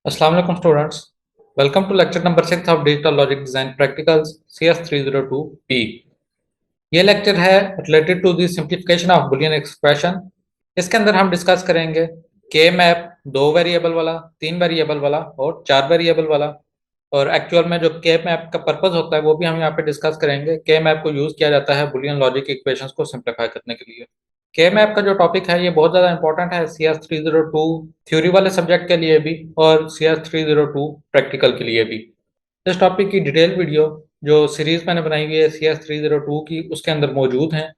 Assalamu alaikum students. Welcome to lecture number 6 of Digital Logic Design Practicals CS302P. ये lecture है related to the simplification of boolean expression. इसके अंदर हम discuss करेंगे के map, 2 variable वाला, 3 वेरिएबल वाला और 4 वेरिएबल वाला। और एक्चुअल में जो के मैप का पर्पस होता है वो भी हम यहाँ पे डिस्कस करेंगे। के मैप को यूज किया जाता है बुलियन लॉजिक इक्वेशंस को सिंप्लीफाई करने के लिए। के मैप का जो टॉपिक है ये बहुत ज़्यादा इंपॉर्टेंट है CS302 थ्योरी वाले सब्जेक्ट के लिए भी और CS302 प्रैक्टिकल के लिए भी। इस टॉपिक की डिटेल वीडियो जो सीरीज मैंने बनाई हुई है CS302 की उसके अंदर मौजूद हैं।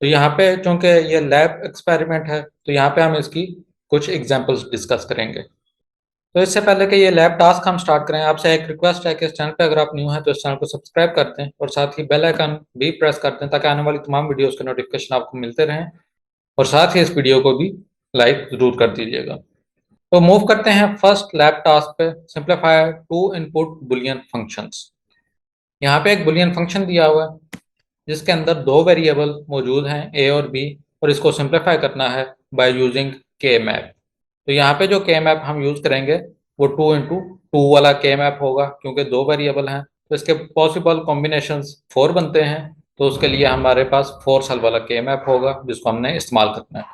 तो यहाँ पे चूंकि ये लैब एक्सपेरिमेंट है तो यहाँ पे हम इसकी कुछ एग्जांपल्स डिस्कस करेंगे। तो इससे पहले कि ये लैब टास्क हम स्टार्ट करें, आपसे एक रिक्वेस्ट है कि इस चैनल पे अगर आप न्यू हैं तो इस चैनल को सब्सक्राइब कर दें और साथ ही बेल आइकन भी प्रेस कर दें ताकि आने वाली तमाम वीडियोस के नोटिफिकेशन आपको मिलते रहें। और साथ ही इस वीडियो को भी लाइक जरूर कर दीजिएगा। तो मूव करते हैं फर्स्ट लैब टास्क पे, simplify two input boolean functions. यहाँ पे एक बुलियन फंक्शन दिया हुआ है जिसके अंदर 2 वेरिएबल मौजूद हैं ए और बी, और इसको सिंप्लीफाई करना है बाय यूजिंग के मैप। तो यहाँ पे जो के मैप हम यूज करेंगे वो 2 into 2 वाला के मैप होगा, क्योंकि 2 वेरिएबल हैं तो इसके पॉसिबल कॉम्बिनेशंस 4 बनते हैं। तो उसके लिए हमारे पास 4 सेल वाला के मैप होगा जिसको हमने इस्तेमाल करना है।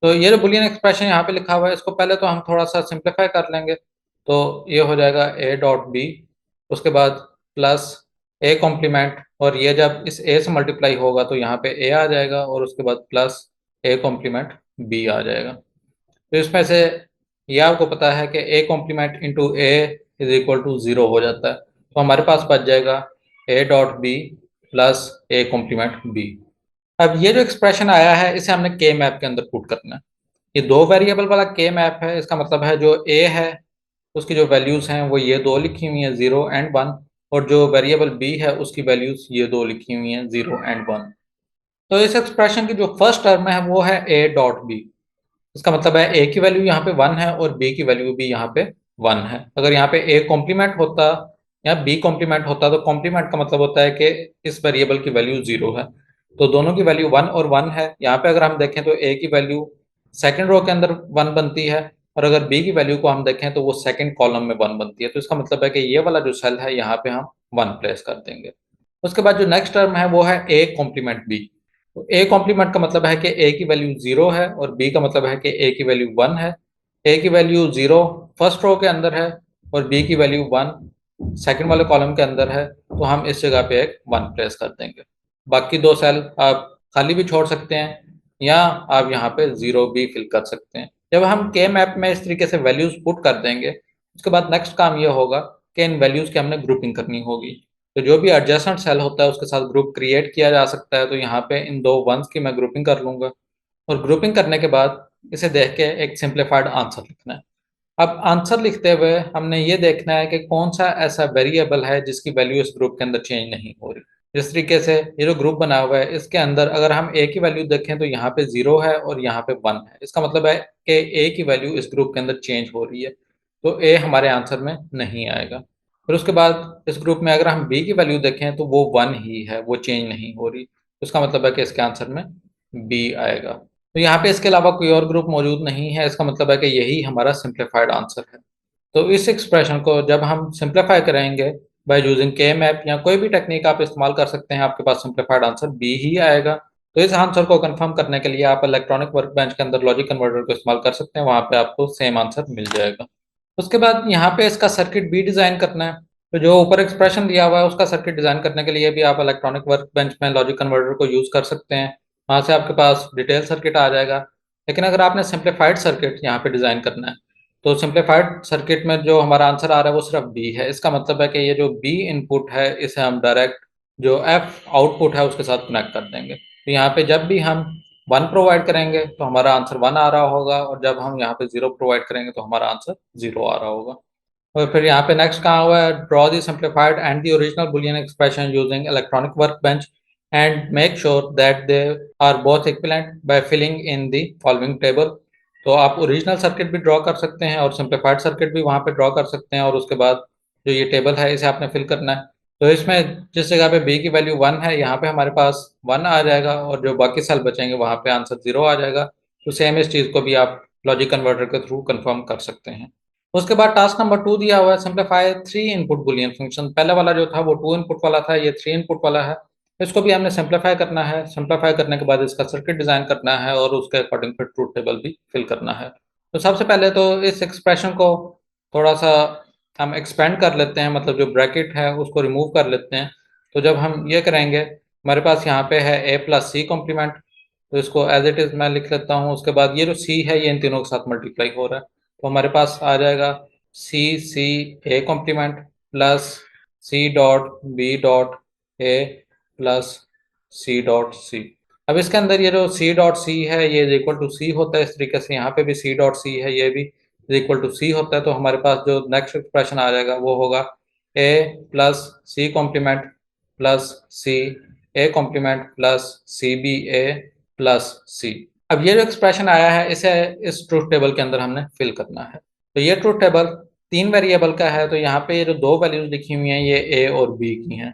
तो ये जो बुलियन एक्सप्रेशन यहाँ पे लिखा हुआ है इसको पहले तो हम थोड़ा सा सिंप्लीफाई कर लेंगे। तो ये हो जाएगा ए डॉट बी, उसके बाद प्लस ए कॉम्प्लीमेंट, और ये जब इस ए से मल्टीप्लाई होगा तो यहाँ पे ए आ जाएगा और उसके बाद प्लस ए कॉम्प्लीमेंट बी आ जाएगा। तो इसमें से ये आपको पता है कि A complement into A is equal to 0 हो जाता है। तो हमारे पास बच जाएगा A dot B plus A complement B. अब ये जो एक्सप्रेशन आया है इसे हमने के मैप के अंदर पुट करना है। ये 2 वेरिएबल वाला के मैप है, इसका मतलब है जो ए है उसकी जो वैल्यूज हैं वो ये 2 लिखी हुई हैं 0 एंड 1, और जो वेरिएबल बी है उसकी वैल्यूज ये 2 लिखी हुई हैं 0 एंड 1। तो इस एक्सप्रेशन की जो फर्स्ट टर्म है वो है ए डॉट बी। इसका मतलब है ए की वैल्यू यहाँ पे 1 है और बी की वैल्यू भी यहाँ पे 1 है। अगर यहाँ पे ए कॉम्प्लीमेंट होता या बी कॉम्प्लीमेंट होता तो कॉम्प्लीमेंट का मतलब होता है कि इस वेरिएबल की वैल्यू 0 है। तो दोनों की वैल्यू 1 और 1 है। यहाँ पे अगर हम देखें तो ए की वैल्यू सेकंड रो के अंदर 1 बनती है, और अगर बी की वैल्यू को हम देखें तो वो सेकंड कॉलम में 1 बनती है। तो इसका मतलब है कि ये वाला जो सेल है यहाँ पे हम 1 प्लेस कर देंगे। उसके बाद जो नेक्स्ट टर्म है वो है ए कॉम्प्लीमेंट बी। तो ए कॉम्प्लीमेंट का मतलब है कि ए की वैल्यू 0 है और बी का मतलब है कि ए की वैल्यू 1 है। ए की वैल्यू 0 फर्स्ट रो के अंदर है और बी की वैल्यू 1 सेकंड वाले कॉलम के अंदर है, तो हम इस जगह पे एक 1 प्लेस कर देंगे। बाकी 2 सेल आप खाली भी छोड़ सकते हैं या आप यहाँ पे 0 भी फिल कर सकते हैं। जब हम के मैप में इस तरीके से वैल्यूज पुट कर देंगे उसके बाद नेक्स्ट काम ये होगा कि इन वैल्यूज की हमने ग्रुपिंग करनी होगी। तो जो भी एडजेसेंट सेल होता है उसके साथ ग्रुप क्रिएट किया जा सकता है। तो यहाँ पे इन 2 वंस की मैं ग्रुपिंग कर लूंगा, और ग्रुपिंग करने के बाद इसे देख के एक सिंप्लीफाइड आंसर लिखना है। अब आंसर लिखते हुए हमने ये देखना है कि कौन सा ऐसा वेरिएबल है जिसकी वैल्यू इस ग्रुप के अंदर चेंज नहीं हो रही। जिस तरीके से ये जो ग्रुप बना हुआ है इसके अंदर अगर हम ए की वैल्यू देखें तो यहाँ पे 0 है और यहाँ पे 1 है। इसका मतलब है कि ए की वैल्यू इस ग्रुप के अंदर चेंज हो रही है, तो ए हमारे आंसर में नहीं आएगा। फिर उसके बाद इस ग्रुप में अगर हम बी की वैल्यू देखें तो वो 1 ही है, वो चेंज नहीं हो रही। तो इसका मतलब है कि इसके आंसर में बी आएगा। तो यहाँ पे इसके अलावा कोई और ग्रुप मौजूद नहीं है, इसका मतलब है कि यही हमारा सिंप्लीफाइड आंसर है। तो इस एक्सप्रेशन को जब हम सिंप्लीफाई करेंगे बाय यूजिंग के मैप या कोई भी टेक्निक आप इस्तेमाल कर सकते हैं, आपके पास सिंप्लीफाइड आंसर बी ही आएगा। तो इस आंसर को कंफर्म करने के लिए आप इलेक्ट्रॉनिक वर्कबेंच के अंदर लॉजिक कन्वर्टर को इस्तेमाल कर सकते हैं, वहां पे आपको सेम आंसर मिल जाएगा। उसके बाद यहाँ पे इसका सर्किट भी डिजाइन करना है। तो जो ऊपर एक्सप्रेशन दिया हुआ है उसका सर्किट डिजाइन करने के लिए भी आप इलेक्ट्रॉनिक वर्कबेंच में लॉजिक कन्वर्टर को यूज कर सकते हैं, वहां से आपके पास डिटेल सर्किट आ जाएगा। लेकिन अगर आपने सिंप्लीफाइड सर्किट यहाँ पे डिजाइन करना है तो सिंप्लीफाइड सर्किट में जो हमारा आंसर आ रहा है वो सिर्फ बी है। इसका मतलब है कि ये जो बी इनपुट है इसे हम डायरेक्ट जो एफ आउटपुट है उसके साथ कनेक्ट कर देंगे। तो यहाँ पे जब भी हम 1 प्रोवाइड करेंगे तो हमारा आंसर 1 आ रहा होगा, और जब हम यहाँ पे 0 प्रोवाइड करेंगे तो हमारा आंसर 0 आ रहा होगा। और फिर यहाँ पे नेक्स्ट कहा हुआ है draw the simplified and the original boolean expression using electronic workbench and make sure that they are both equivalent by filling in the following table. तो आप ओरिजिनल सर्किट भी ड्रॉ कर सकते हैं और सिंप्लीफाइड सर्किट भी वहाँ पे ड्रॉ कर सकते हैं, और उसके बाद जो ये टेबल है इसे आपने फिल करना है। तो इसमें जिस जगह पे बी की वैल्यू 1 है यहाँ पे हमारे पास 1 आ जाएगा, और जो बाकी सेल बचेंगे वहाँ पे आंसर 0 आ जाएगा। तो सेम इस चीज़ को भी आप लॉजिक कन्वर्टर के थ्रू कंफर्म कर सकते हैं। उसके बाद टास्क नंबर 2 दिया हुआ है सिंप्लीफाई 3 इनपुट बुलियन फंक्शन। पहला वाला जो था वो 2 इनपुट वाला था, ये 3 इनपुट वाला है। इसको भी हमने सिंप्लीफाई करना है। सिंप्लीफाई करने के बाद इसका सर्किट डिजाइन करना है और उसके अकॉर्डिंग फिर ट्रूथ टेबल भी फिल करना है। तो सबसे पहले तो इस एक्सप्रेशन को थोड़ा सा हम एक्सपेंड कर लेते हैं, मतलब जो ब्रैकेट है उसको रिमूव कर लेते हैं। तो जब हम ये करेंगे, हमारे पास यहाँ पे है a प्लस सी कॉम्प्लीमेंट, तो इसको एज इट इज मैं लिख लेता हूँ। उसके बाद ये जो c है ये इन तीनों के साथ मल्टीप्लाई हो रहा है, तो हमारे पास आ जाएगा c a complement plus c dot b dot a plus c dot c. अब इसके अंदर ये जो सी डॉट सी है ये इज इक्वल टू सी होता है, इस तरीके से यहाँ पे भी सी डॉट सी है, ये भी इज इक्वल टू सी होता है। तो हमारे पास जो नेक्स्ट एक्सप्रेशन आ जाएगा वो होगा a plus c complement plus c a complement plus c b a plus c. अब ये जो एक्सप्रेशन आया है इसे इस ट्रूथ टेबल के अंदर हमने फिल करना है। तो ये ट्रूथ टेबल 3 वेरिएबल का है, तो यहाँ पे ये जो 2 वैल्यूज लिखी हुई हैं ये ए और बी की हैं,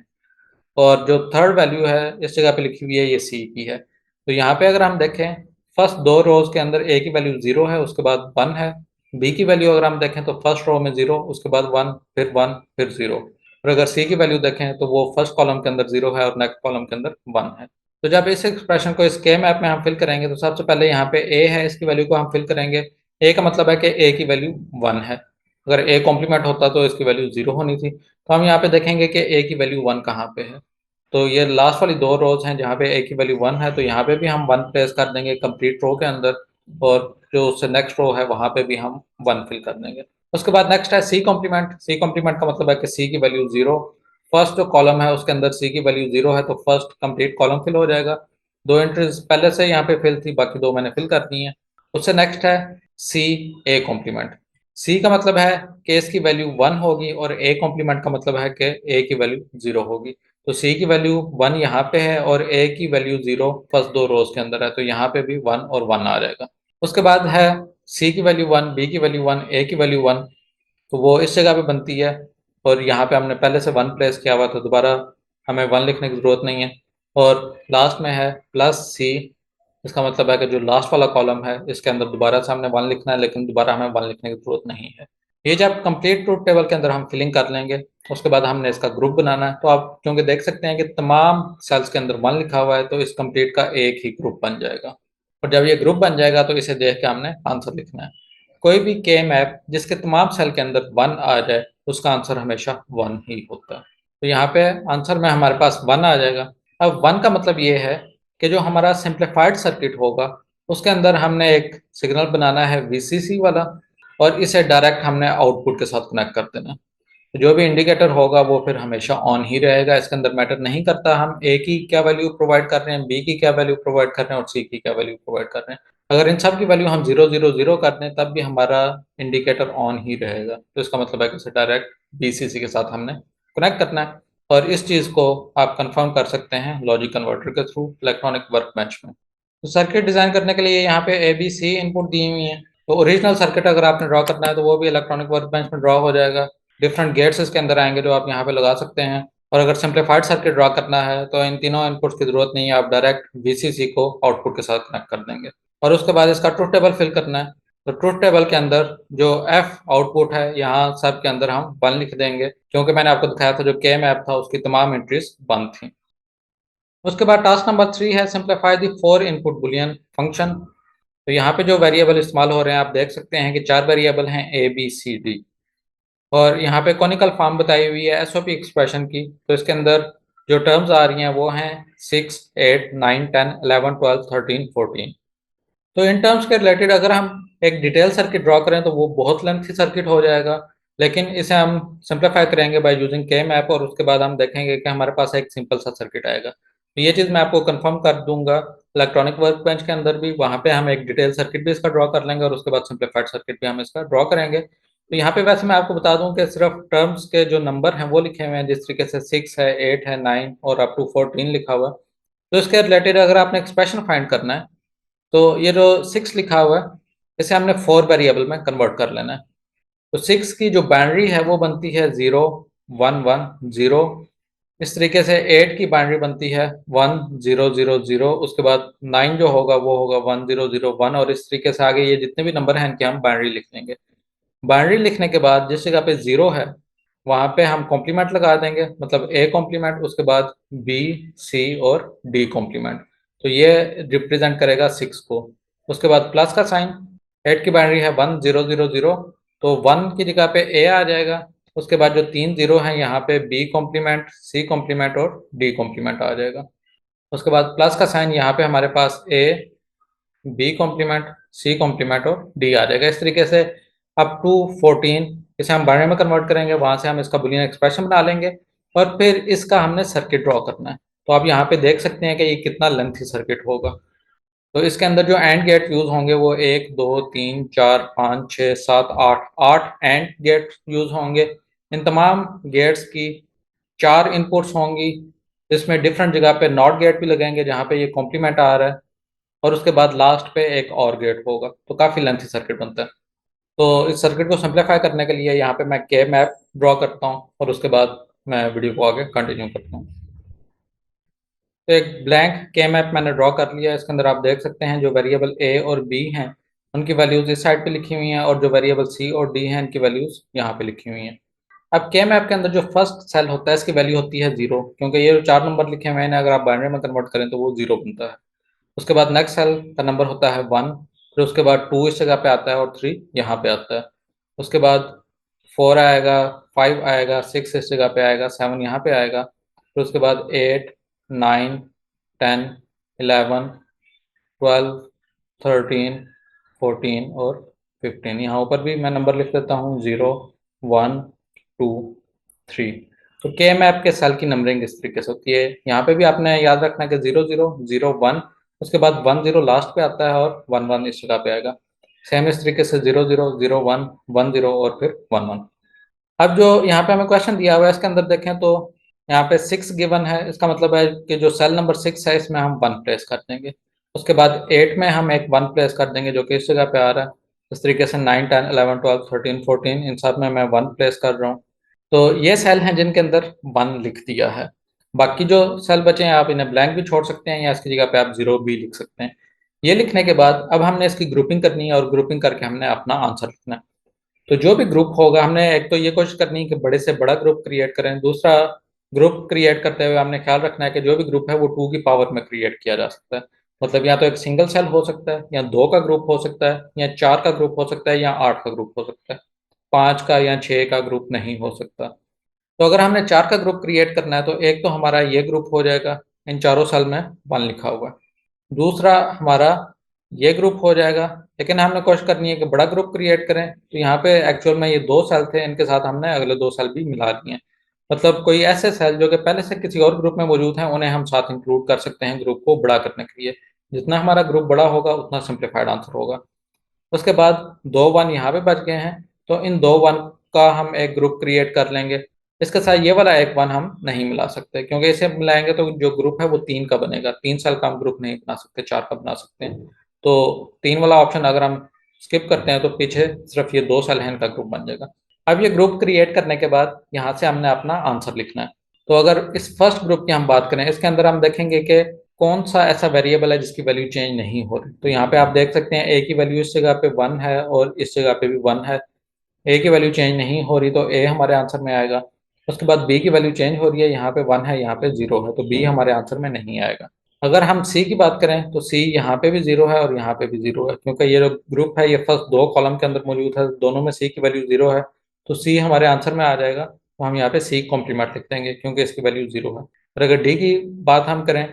और जो थर्ड वैल्यू है इस जगह पे लिखी हुई है ये सी की है। तो यहाँ पे अगर हम देखें, फर्स्ट 2 रोज के अंदर ए की वैल्यू 0 है, उसके बाद 1 है। बी की वैल्यू अगर हम देखें तो फर्स्ट रो में 0, उसके बाद 1, फिर 1, फिर 0। और अगर सी की वैल्यू देखें तो वो फर्स्ट कॉलम के अंदर 0 है और नेक्स्ट कॉलम के अंदर 1 है। तो जब इस एक्सप्रेशन को इस के मैप में हम फिल करेंगे तो सबसे पहले यहाँ पे ए है, इसकी वैल्यू को हम फिल करेंगे। ए का मतलब है कि ए की वैल्यू 1 है। अगर ए कॉम्प्लीमेंट होता तो इसकी वैल्यू 0 होनी थी। तो हम यहाँ पे देखेंगे कि ए की वैल्यू 1 कहाँ पे है। तो ये लास्ट वाली 2 रोज हैं जहाँ पे ए की वैल्यू 1 है, तो यहाँ पे भी हम 1 प्लेस कर देंगे कंप्लीट रो के अंदर, और जो उससे नेक्स्ट रो है वहाँ पे भी हम 1 फिल कर देंगे। उसके बाद नेक्स्ट है सी कॉम्प्लीमेंट। सी कॉम्प्लीमेंट का मतलब है कि सी की वैल्यू 0, फर्स्ट जो कॉलम है उसके अंदर सी की वैल्यू 0 है, तो फर्स्ट कंप्लीट कॉलम फिल हो जाएगा। 2 एंट्रीज पहले से यहाँ पे फिल थी, बाकी 2 मैंने फिल कर दी हैं। उससे नेक्स्ट है सी ए कॉम्प्लीमेंट। सी का मतलब है कि इसकी वैल्यू 1 होगी, और ए कॉम्प्लीमेंट का मतलब है कि ए की वैल्यू 0 होगी। तो सी की वैल्यू 1 यहाँ पे है और ए की वैल्यू 0 फर्स्ट 2 रोज के अंदर है, तो यहाँ पे भी 1 और 1 आ जाएगा। उसके बाद है सी की वैल्यू 1, बी की वैल्यू 1, ए की वैल्यू 1, तो वो इस जगह पे बनती है, और यहाँ पे हमने पहले से 1 प्लेस किया हुआ, तो दोबारा हमें 1 लिखने की ज़रूरत नहीं है। और लास्ट में है प्लस सी, इसका मतलब है कि जो लास्ट वाला कॉलम है इसके अंदर दोबारा से हमने 1 लिखना है, लेकिन दोबारा हमें 1 लिखने की ज़रूरत नहीं है। ये जब कंप्लीट ट्रूथ टेबल के अंदर हम फिलिंग कर लेंगे, उसके बाद हमने इसका ग्रुप बनाना है। तो आप क्योंकि देख सकते हैं कि तमाम सेल्स के अंदर 1 लिखा हुआ है, तो इस कंप्लीट का एक ही ग्रुप बन जाएगा। और जब ये ग्रुप बन जाएगा तो इसे देख के हमने आंसर लिखना है। कोई भी के मैप जिसके तमाम सेल के अंदर 1 आ जाए उसका आंसर हमेशा 1 ही होता है। तो यहाँ पे आंसर में हमारे पास 1 आ जाएगा। अब 1 का मतलब ये है कि जो हमारा सिंप्लीफाइड सर्किट होगा उसके अंदर हमने एक सिग्नल बनाना है वीसीसी वाला, और इसे डायरेक्ट हमने आउटपुट के साथ कनेक्ट कर देना है। तो जो भी इंडिकेटर होगा वो फिर हमेशा ऑन ही रहेगा। इसके अंदर मैटर नहीं करता हम ए की क्या वैल्यू प्रोवाइड कर रहे हैं, बी की क्या वैल्यू प्रोवाइड कर रहे हैं और सी की क्या वैल्यू प्रोवाइड कर रहे हैं। अगर इन सब की वैल्यू हम 0 0 0 कर दें तब भी हमारा इंडिकेटर ऑन ही रहेगा। तो इसका मतलब है कि इसे डायरेक्ट बीसीसी के साथ हमने कनेक्ट करना है, और इस चीज़ को आप कंफर्म कर सकते हैं लॉजिक कन्वर्टर के थ्रू इलेक्ट्रॉनिक वर्क बेंच में। तो सर्किट डिज़ाइन करने के लिए यहाँ पे ए बी सी इनपुट दी हुई है। तो ओरिजिनल सर्किट अगर आपने ड्रॉ करना है तो वो भी इलेक्ट्रॉनिक वर्क बेंच में ड्रॉ हो जाएगा। डिफरेंट गेट्स इसके अंदर आएंगे जो आप यहाँ पे लगा सकते हैं। और अगर सिंप्लीफाइड सर्किट ड्रॉ करना है तो इन तीनों इनपुट्स की जरूरत नहीं है, आप डायरेक्ट वीसीसी को आउटपुट के साथ कनेक्ट कर देंगे। और उसके बाद इसका ट्रूथ टेबल फिल करना है। तो ट्रूथ टेबल के अंदर जो एफ आउटपुट है यहाँ सब के अंदर हम 1 लिख देंगे, क्योंकि मैंने आपको दिखाया था जो के मैप था उसकी तमाम एंट्रीज 1 थी। उसके बाद टास्क नंबर 3 है simplify the 4 input Boolean function. तो यहाँ पे जो वेरिएबल इस्तेमाल हो रहे हैं आप देख सकते हैं कि 4 वेरिएबल हैं ए बी सी डी, और यहाँ पे कॉनिकल फॉर्म बताई हुई है एसओपी एक्सप्रेशन की। तो इसके अंदर जो टर्म्स आ रही हैं वो हैं 6, 8, 9, 10, 11, 12, 13, 14। तो इन टर्म्स के रिलेटेड अगर हम एक डिटेल सर्किट ड्रॉ करें तो वो बहुत लेंथी सर्किट हो जाएगा, लेकिन इसे हम सिंप्लीफाई करेंगे बाय यूजिंग के मैप, और उसके बाद हम देखेंगे कि हमारे पास एक सिंपल सा सर्किट आएगा। तो ये चीज़ मैं आपको कंफर्म कर दूंगा इलेक्ट्रॉनिक वर्क बेंच के अंदर भी, वहाँ पे हम एक डिटेल सर्किट भी इसका ड्रॉ कर लेंगे और उसके बाद सिंप्लीफाइड सर्किट भी हम इसका ड्रॉ करेंगे। तो यहाँ पे वैसे मैं आपको बता दूं कि सिर्फ टर्म्स के जो नंबर हैं वो लिखे हुए हैं, जिस तरीके से 6 है, 8 है, 9 और अप टू 14 लिखा हुआ है। तो इसके रिलेटेड अगर आपने एक्सप्रेशन फाइंड करना है तो ये जो 6 लिखा हुआ है इसे हमने 4 वेरिएबल में कन्वर्ट कर लेना है। तो 6 की जो बाइनरी है वो बनती है 0 1 1 0। इस तरीके से 8 की बाइनरी बनती है 1 0 0 0। उसके बाद 9 जो होगा वो होगा 1 0 0 1, और इस तरीके से आगे ये जितने भी नंबर हैं इनकी हम बाइनरी लिख लेंगे। बाइनरी लिखने के बाद जिस जगह पे 0 है वहां पे हम कॉम्प्लीमेंट लगा देंगे, मतलब ए कॉम्प्लीमेंट, उसके बाद बी, सी और डी कॉम्प्लीमेंट। तो ये रिप्रेजेंट करेगा 6 को। उसके बाद प्लस का साइन, 8 की बाइनरी है 1000, तो 1 की जगह पे ए आ जाएगा। उसके बाद जो 3 जीरो हैं यहाँ पे बी कॉम्प्लीमेंट, सी कॉम्प्लीमेंट और डी कॉम्प्लीमेंट आ जाएगा। उसके बाद प्लस का साइन, यहाँ पे हमारे पास ए, बी कॉम्प्लीमेंट, सी कॉम्प्लीमेंट और डी आ जाएगा। इस तरीके से अप टू 14 इसे हम बाइनरी में कन्वर्ट करेंगे, वहां से हम इसका बुलियन एक्सप्रेशन बना लेंगे और फिर इसका हमने सर्किट ड्रॉ करना है। तो आप यहाँ पे देख सकते हैं कि ये कितना लेंथी सर्किट होगा। तो इसके अंदर जो एंड गेट यूज होंगे वो 1 2 3 4 5 6 7 8, 8 एंड गेट यूज होंगे। इन तमाम गेट्स की 4 इनपुट्स होंगी, इसमें डिफरेंट जगह पे नॉट गेट भी लगेंगे जहाँ पे ये कॉम्प्लीमेंट आ रहा है, और उसके बाद लास्ट पे एक और गेट होगा। तो काफ़ी लेंथी सर्किट बनता है। तो इस सर्किट को सिंप्लीफाई करने के लिए यहाँ पे मैं के मैप ड्रॉ करता हूँ और उसके बाद मैं वीडियो को आगे कंटिन्यू करता हूँ। तो एक ब्लैंक के मैप मैंने ड्रॉ कर लिया। इसके अंदर आप देख सकते हैं जो वेरिएबल ए और बी हैं उनकी वैल्यूज इस साइड पे लिखी हुई हैं, और जो वेरिएबल सी और डी हैं इनकी वैल्यूज यहाँ पे लिखी हुई हैं। अब के मैप के अंदर जो फर्स्ट सेल होता है इसकी वैल्यू होती है 0, क्योंकि ये जो 4 नंबर लिखे हुए हैं अगर आप बाइनरी में कन्वर्ट करें तो वो 0 बनता है। उसके बाद नेक्स्ट सेल का नंबर होता है 1, फिर उसके बाद 2 इस जगह पे आता है और 3 यहाँ पे आता है। उसके बाद 4 आएगा, 5 आएगा, 6 इस जगह पे आएगा, 7 यहाँ पे आएगा, फिर उसके बाद 8, 9, 10, 11, 12, 13, 14 और 15। यहाँ ऊपर भी मैं नंबर लिख देता हूँ 0, 1, 2, 3। तो के मैप के सेल की नंबरिंग इस तरीके से होती है। यहाँ पे भी आपने याद रखना है कि 0 0 0 1, उसके बाद 1 0 लास्ट पे आता है और 1 1 इस जगह पे आएगा। सेम इस तरीके से 0 0 0 1 1 0 और फिर 1 1। अब जो यहाँ पे हमें क्वेश्चन दिया हुआ है इसके अंदर देखें तो यहाँ पे 6 गिवन है। इसका मतलब है कि जो सेल नंबर 6 है इसमें हम 1 प्लेस कर देंगे। उसके बाद 8 में हम एक 1 प्लेस कर देंगे जो कि इस जगह पे आ रहा है। इस तरीके से 9 10 11 12 13 14 इन सब में मैं 1 प्लेस कर रहा हूँ। तो ये सेल हैं जिनके अंदर 1 लिख दिया है। बाकी जो सेल बचे हैं आप इन्हें ब्लैंक भी छोड़ सकते हैं या इसकी जगह पे आप 0 भी लिख सकते हैं। ये लिखने के बाद अब हमने इसकी ग्रुपिंग करनी है और ग्रुपिंग करके हमने अपना आंसर लिखना है। तो जो भी ग्रुप होगा हमने एक तो ये कोशिश करनी है कि बड़े से बड़ा ग्रुप क्रिएट करें। दूसरा, ग्रुप क्रिएट करते हुए हमने ख्याल रखना है कि जो भी ग्रुप है वो 2 की पावर में क्रिएट किया जा सकता है। मतलब या तो एक सिंगल सेल हो सकता है, या 2 का ग्रुप हो सकता है, या 4 का ग्रुप हो सकता है, या 8 का ग्रुप हो सकता है। 5 का या 6 का ग्रुप नहीं हो सकता। तो अगर हमने 4 का ग्रुप क्रिएट करना है तो एक तो हमारा ये ग्रुप हो जाएगा, इन चारों सेल में 1 लिखा हुआ है। दूसरा हमारा ये ग्रुप हो जाएगा, लेकिन हमने कोशिश करनी है कि बड़ा ग्रुप क्रिएट करें। तो यहाँ पे एक्चुअल में ये 2 सेल थे, इनके साथ हमने अगले 2 सेल भी मिला दिए हैं। मतलब कोई ऐसे सेल जो कि पहले से किसी और ग्रुप में मौजूद हैं उन्हें हम साथ इंक्लूड कर सकते हैं ग्रुप को बड़ा करने के लिए। जितना हमारा ग्रुप बड़ा होगा उतना सिंप्लीफाइड आंसर होगा। उसके बाद 2 1 यहाँ पे बच गए हैं, तो इन 2 1 का हम एक ग्रुप क्रिएट कर लेंगे। इसके साथ ये वाला एक 1 हम नहीं मिला सकते, क्योंकि इसे मिलाएंगे तो जो ग्रुप है वो 3 का बनेगा। 3 सेल का हम ग्रुप नहीं बना सकते, 4 का बना सकते हैं। तो 3 वाला ऑप्शन अगर हम स्किप करते हैं तो पीछे सिर्फ ये 2 सेल हैं इनका ग्रुप बन जाएगा। अब ये ग्रुप क्रिएट करने के बाद यहाँ से हमने अपना आंसर लिखना है। तो अगर इस फर्स्ट ग्रुप की हम बात करें, इसके अंदर हम देखेंगे कि कौन सा ऐसा वेरिएबल है जिसकी वैल्यू चेंज नहीं हो रही। तो यहाँ पे आप देख सकते हैं ए की वैल्यू इस जगह पे 1 है और इस जगह पे भी 1 है। ए की वैल्यू चेंज नहीं हो रही तो ए हमारे आंसर में आएगा। उसके बाद बी की वैल्यू चेंज हो रही है, यहाँ पे 1 है, यहाँ पे 0 है, तो बी हमारे आंसर में नहीं आएगा। अगर हम सी की बात करें तो सी यहाँ पे भी 0 है और यहाँ पे भी 0 है, क्योंकि ये जो ग्रुप है ये फर्स्ट 2 कॉलम के अंदर मौजूद है, दोनों में सी की वैल्यू 0 है, तो सी हमारे आंसर में आ जाएगा। तो हम यहाँ पे सी कॉम्प्लीमेंट लिख देंगे क्योंकि इसकी वैल्यू 0 है। और अगर डी की बात हम करें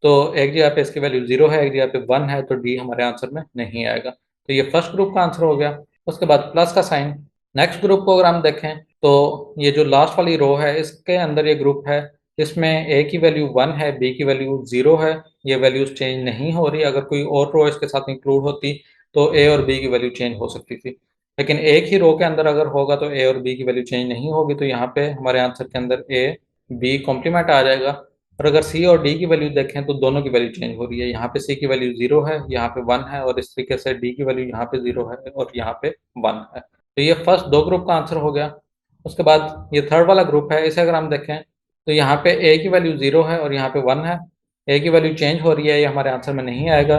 तो एक जगह पे इसकी वैल्यू 0 है, एक जगह पे 1 है, तो डी हमारे आंसर में नहीं आएगा। तो ये फर्स्ट ग्रुप का आंसर हो गया। उसके बाद प्लस का साइन। नेक्स्ट ग्रुप को अगर हम देखें तो ये जो लास्ट वाली रो है इसके अंदर ये ग्रुप है, इसमें ए की वैल्यू 1 है, बी की वैल्यू 0 है। ये वैल्यूज चेंज नहीं हो रही। अगर कोई और रो इसके साथ इंक्लूड होती तो ए और बी की वैल्यू चेंज हो सकती थी, लेकिन एक ही रो के अंदर अगर होगा तो ए और बी की वैल्यू चेंज नहीं होगी। तो यहाँ पे हमारे आंसर के अंदर ए बी कॉम्प्लीमेंट आ जाएगा। और अगर सी और डी की वैल्यू देखें तो दोनों की वैल्यू चेंज हो रही है। यहाँ पे सी की वैल्यू 0 है, यहाँ पे 1 है, और इस तरीके से डी की वैल्यू यहाँ पे 0 है और यहाँ पे 1 है। तो ये फर्स्ट 2 ग्रुप का आंसर हो गया। उसके बाद ये थर्ड वाला ग्रुप है, इसे अगर हम देखें तो यहाँ पे ए की वैल्यू 0 है और यहाँ पे 1 है। ए की वैल्यू चेंज हो रही है, ये हमारे आंसर में नहीं आएगा।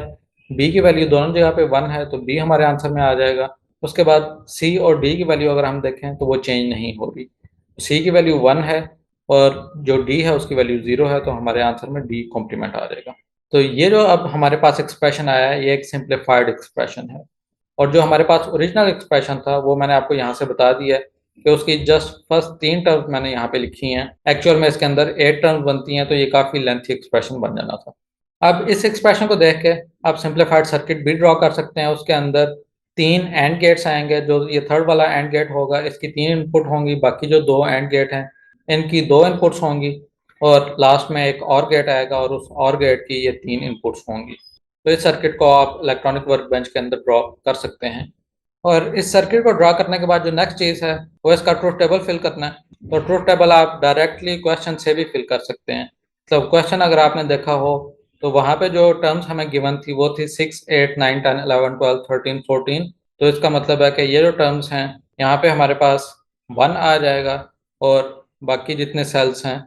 बी की वैल्यू दोनों जगह पे 1 है, तो बी हमारे आंसर में आ जाएगा। उसके बाद सी और डी की वैल्यू अगर हम देखें तो वो चेंज नहीं होगी। सी की वैल्यू 1 है और जो डी है उसकी वैल्यू 0 है, तो हमारे आंसर में डी कॉम्प्लीमेंट आ जाएगा। तो ये जो अब हमारे पास एक्सप्रेशन आया है ये एक सिंप्लीफाइड एक्सप्रेशन है, और जो हमारे पास ओरिजिनल एक्सप्रेशन था वो मैंने आपको यहाँ से बता दिया है कि उसकी जस्ट फर्स्ट 3 टर्म्स मैंने यहाँ पे लिखी हैं। एक्चुअल में इसके अंदर 8 टर्म्स बनती हैं, तो ये काफ़ी लेंथी एक्सप्रेशन बन जाना था। अब इस एक्सप्रेशन को देख के आप सिंप्लीफाइड सर्किट भी ड्रॉ कर सकते हैं। उसके अंदर 3 एंड गेट्स आएंगे, जो ये थर्ड वाला एंड गेट होगा इसकी 3 इनपुट होंगी, बाकी जो 2 एंड गेट हैं इनकी 2 इनपुट्स होंगी, और लास्ट में एक और गेट आएगा और उस और गेट की ये 3 इनपुट्स होंगी। तो इस सर्किट को आप इलेक्ट्रॉनिक वर्क बेंच के अंदर ड्रॉ कर सकते हैं। और इस सर्किट को ड्रा करने के बाद जो नेक्स्ट चीज़ है वो इसका ट्रूथ टेबल फिल करना है। तो ट्रूथ टेबल आप डायरेक्टली क्वेश्चन से भी फिल कर सकते हैं। तो क्वेश्चन अगर आपने देखा हो तो वहाँ पे जो टर्म्स हमें गिवन थी वो थी 6, 8, 9, 10, 11, 12, 13, 14। तो इसका मतलब है कि ये जो टर्म्स हैं यहाँ पे हमारे पास 1 आ जाएगा और बाकी जितने सेल्स हैं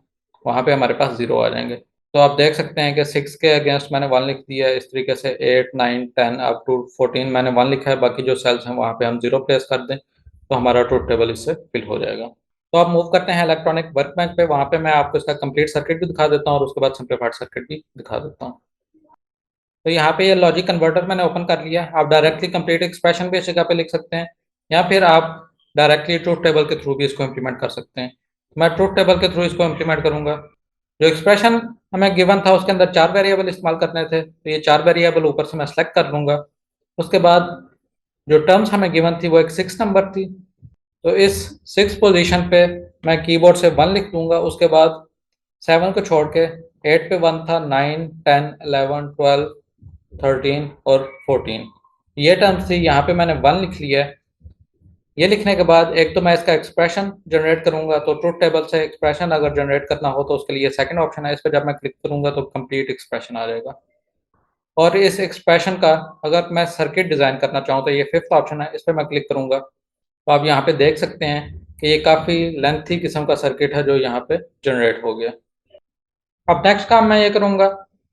वहाँ पे हमारे पास 0 आ जाएंगे। तो आप देख सकते हैं कि 6 के अगेंस्ट मैंने 1 लिख दिया है, इस तरीके से 8, 9, 10 अप टू 14 मैंने 1 लिखा है, बाकी जो सेल्स हैं वहाँ पे हम 0 प्लेस कर दें तो हमारा ट्रूथ टेबल इससे फिल हो जाएगा। तो आप मूव करते हैं इलेक्ट्रॉनिक वर्क बेंच पे, वहाँ पे मैं आपको इसका कंप्लीट सर्किट भी दिखा देता हूँ और उसके बाद सिंप्लीफाइड सर्किट भी दिखा देता हूँ। तो यहाँ पे ये लॉजिक कन्वर्टर मैंने ओपन कर लिया। आप डायरेक्टली कंप्लीट एक्सप्रेशन भी इस जगह पे लिख सकते हैं, या फिर आप डायरेक्टली ट्रूथ टेबल के थ्रू भी इसको इम्प्लीमेंट कर सकते हैं। मैं ट्रूथ टेबल के थ्रू इसको इम्प्लीमेंट करूंगा। जो एक्सप्रेशन हमें गिवन था उसके अंदर 4 वेरिएबल इस्तेमाल करने थे, तो ये 4 वेरिएबल ऊपर से मैं सेलेक्ट कर लूंगा। उसके बाद जो टर्म्स हमें गिवन थी वो एक 6 नंबर थी, तो इस 6 पोजीशन पे मैं कीबोर्ड से 1 लिख दूंगा। उसके बाद 7 को छोड़ के 8 पे 1 था, 9, 10, 11, 12, 13 और 14 ये टर्म्स थी। यहाँ पे मैंने 1 लिख लिया है। ये लिखने के बाद एक तो मैं इसका एक्सप्रेशन जनरेट करूंगा, तो ट्रूथ टेबल से एक्सप्रेशन अगर जनरेट करना हो तो उसके लिए सेकंड ऑप्शन है, इस पर जब मैं क्लिक करूंगा तो कंप्लीट एक्सप्रेशन आ जाएगा। और इस एक्सप्रेशन का अगर मैं सर्किट डिज़ाइन करना चाहूँ तो ये फिफ्थ ऑप्शन है, इस पर मैं क्लिक करूंगा तो आप यहाँ पे देख सकते हैं कि ये काफ़ी लेंथी किस्म का सर्किट है जो यहाँ पे जनरेट हो गया। अब नेक्स्ट काम मैं ये करूंगा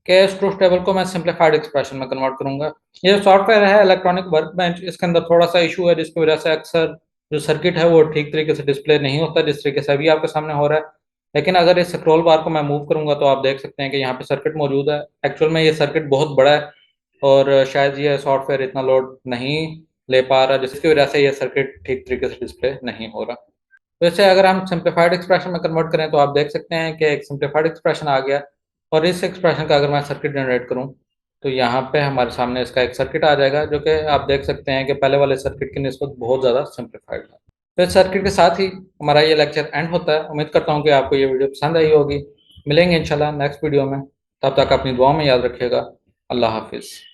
कि इस ट्रूथ टेबल को मैं सिंप्लीफाइड एक्सप्रेशन में कन्वर्ट करूंगा। ये जो सॉफ्टवेयर है इलेक्ट्रॉनिक वर्क बेंच, इसके अंदर थोड़ा सा इशू है जिसकी वजह से अक्सर जो सर्किट है वो ठीक तरीके से डिस्प्ले नहीं होता जिस तरीके से अभी आपके सामने हो रहा है। लेकिन अगर इस स्क्रॉल बार को मैं मूव करूंगा तो आप देख सकते हैं कि यहाँ पे सर्किट मौजूद है। एक्चुअल में ये सर्किट बहुत बड़ा है और शायद ये सॉफ्टवेयर इतना लोड नहीं ले पा रहा, जिसकी वजह से ये सर्किट ठीक तरीके से डिस्प्ले नहीं हो रहा। वैसे अगर हम सिंप्लीफाइड एक्सप्रेशन में कन्वर्ट करें तो आप देख सकते हैं कि एक सिंप्लीफाइड एक्सप्रेशन आ गया, और इस एक्सप्रेशन का अगर मैं सर्किट जनरेट करूं तो यहाँ पे हमारे सामने इसका एक सर्किट आ जाएगा जो कि आप देख सकते हैं कि पहले वाले सर्किट की निस्बत बहुत ज़्यादा सिंप्लीफाइड है। तो इस सर्किट के साथ ही हमारा ये लेक्चर एंड होता है। उम्मीद करता हूँ कि आपको ये वीडियो पसंद आई होगी। मिलेंगे इंशाल्लाह नेक्स्ट वीडियो में, तब तक अपनी दुआ में याद रखिएगा। अल्लाह हाफिज़।